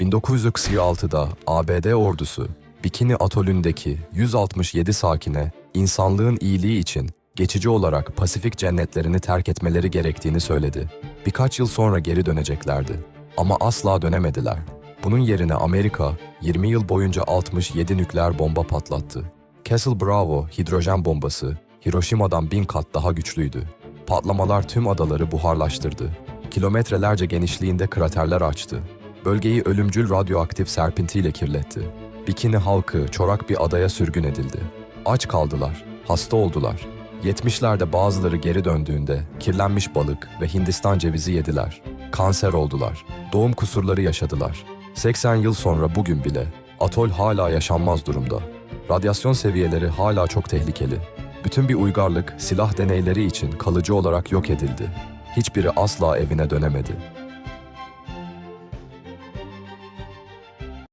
1946'da ABD ordusu, Bikini Atolü'ndeki 167 sakine, insanlığın iyiliği için geçici olarak Pasifik cennetlerini terk etmeleri gerektiğini söyledi. Birkaç yıl sonra geri döneceklerdi. Ama asla dönemediler. Bunun yerine Amerika, 20 yıl boyunca 67 nükleer bomba patlattı. Castle Bravo hidrojen bombası, Hiroşima'dan 1000 kat daha güçlüydü. Patlamalar tüm adaları buharlaştırdı. Kilometrelerce genişliğinde kraterler açtı. Bölgeyi ölümcül radyoaktif serpintiyle kirletti. Bikini halkı çorak bir adaya sürgün edildi. Aç kaldılar, hasta oldular. 70'lerde bazıları geri döndüğünde kirlenmiş balık ve Hindistan cevizi yediler. Kanser oldular, doğum kusurları yaşadılar. 80 yıl sonra bugün bile atol hala yaşanmaz durumda. Radyasyon seviyeleri hala çok tehlikeli. Bütün bir uygarlık silah deneyleri için kalıcı olarak yok edildi. Hiçbiri asla evine dönemedi.